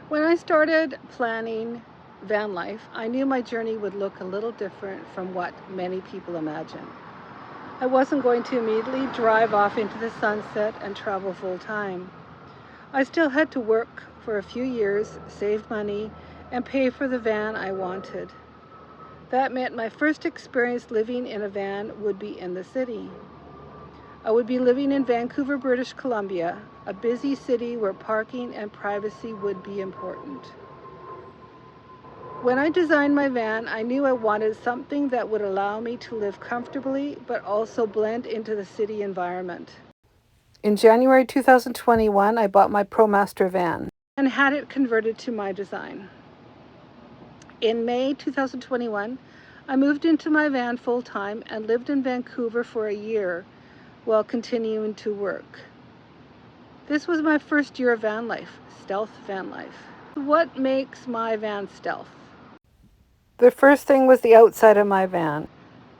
When I started planning van life, I knew my journey would look a little different from what many people imagine. I wasn't going to immediately drive off into the sunset and travel full time. I still had to work for a few years, save money, and pay for the van I wanted. That meant my first experience living in a van would be in the city. I would be living in Vancouver, British Columbia, a busy city where parking and privacy would be important. When I designed my van, I knew I wanted something that would allow me to live comfortably, but also blend into the city environment. In January 2021, I bought my Promaster van and had it converted to my design. In May 2021, I moved into my van full-time and lived in Vancouver for a year while continuing to work. This was my first year of van life, stealth van life. What makes my van stealth? The first thing was the outside of my van.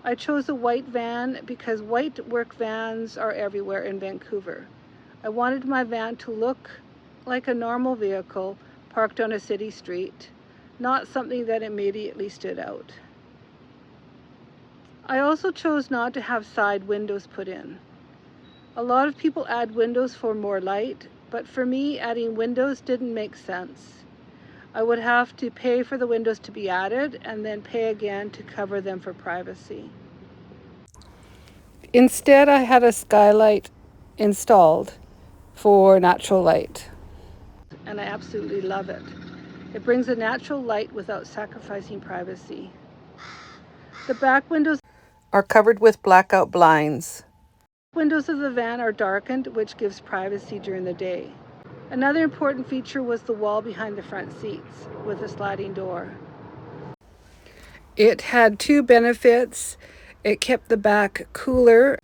I chose a white van because white work vans are everywhere in Vancouver. I wanted my van to look like a normal vehicle parked on a city street, not something that immediately stood out. I also chose not to have side windows put in. A lot of people add windows for more light, but for me, adding windows didn't make sense. I would have to pay for the windows to be added and then pay again to cover them for privacy. Instead, I had a skylight installed for natural light, and I absolutely love it. It brings a natural light without sacrificing privacy. The back windows are covered with blackout blinds. Windows of the van are darkened, which gives privacy during the day. Another important feature was the wall behind the front seats with a sliding door. It had two benefits. It kept the back cooler,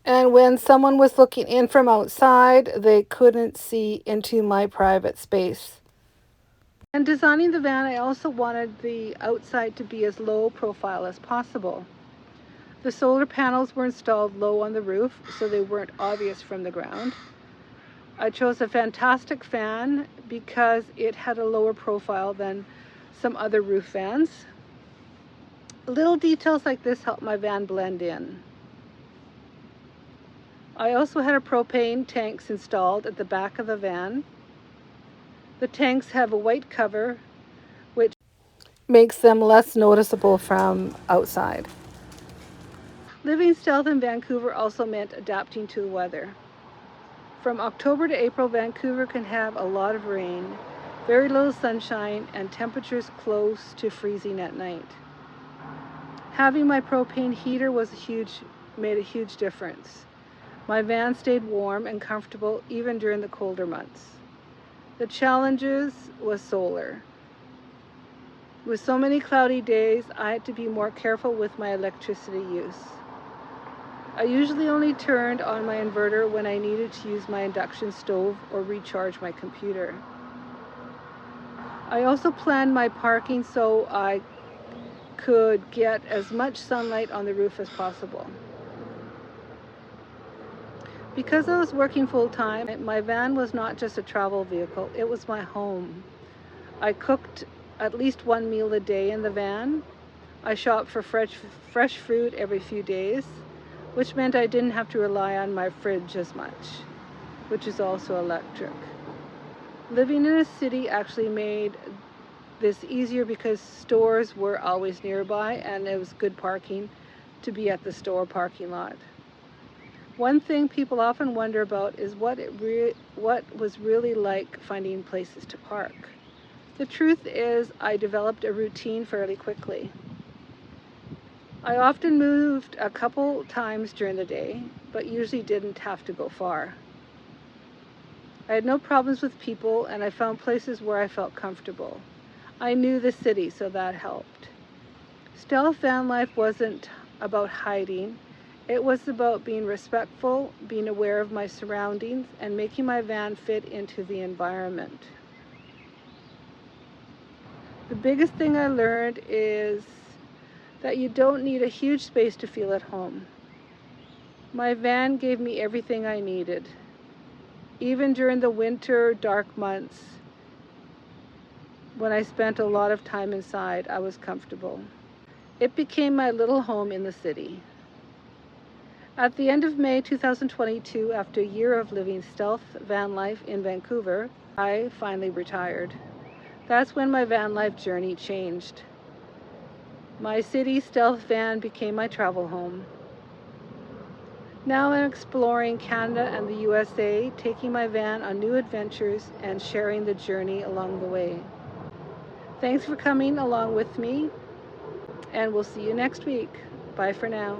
and when someone was looking in from outside, they couldn't see into my private space. And designing the van, I also wanted the outside to be as low profile as possible. The solar panels were installed low on the roof, so they weren't obvious from the ground. I chose a fantastic fan because it had a lower profile than some other roof vans. Little details like this help my van blend in. I also had a propane tanks installed at the back of the van. The tanks have a white cover, which makes them less noticeable from outside. Living stealth in Vancouver also meant adapting to the weather. From October to April, Vancouver can have a lot of rain, very little sunshine, and temperatures close to freezing at night. Having my propane heater made a huge difference. My van stayed warm and comfortable even during the colder months. The challenges was solar. With so many cloudy days, I had to be more careful with my electricity use. I usually only turned on my inverter when I needed to use my induction stove or recharge my computer. I also planned my parking so I could get as much sunlight on the roof as possible. Because I was working full-time, my van was not just a travel vehicle, it was my home. I cooked at least one meal a day in the van. I shopped for fresh fruit every few days, which meant I didn't have to rely on my fridge as much, which is also electric. Living in a city actually made this easier because stores were always nearby and it was good parking to be at the store parking lot. One thing people often wonder about is what was really like finding places to park. The truth is, I developed a routine fairly quickly. I often moved a couple times during the day, but usually didn't have to go far. I had no problems with people, and I found places where I felt comfortable. I knew the city, so that helped. Stealth van life wasn't about hiding. It was about being respectful, being aware of my surroundings, and making my van fit into the environment. The biggest thing I learned is that you don't need a huge space to feel at home. My van gave me everything I needed. Even during the winter, dark months, When I spent a lot of time inside, I was comfortable. It became my little home in the city. At the end of May 2022, after a year of living stealth van life in Vancouver, I finally retired. That's when my van life journey changed. My city stealth van became my travel home. Now I'm exploring Canada and the USA, taking my van on new adventures and sharing the journey along the way. Thanks for coming along with me, and we'll see you next week. Bye for now.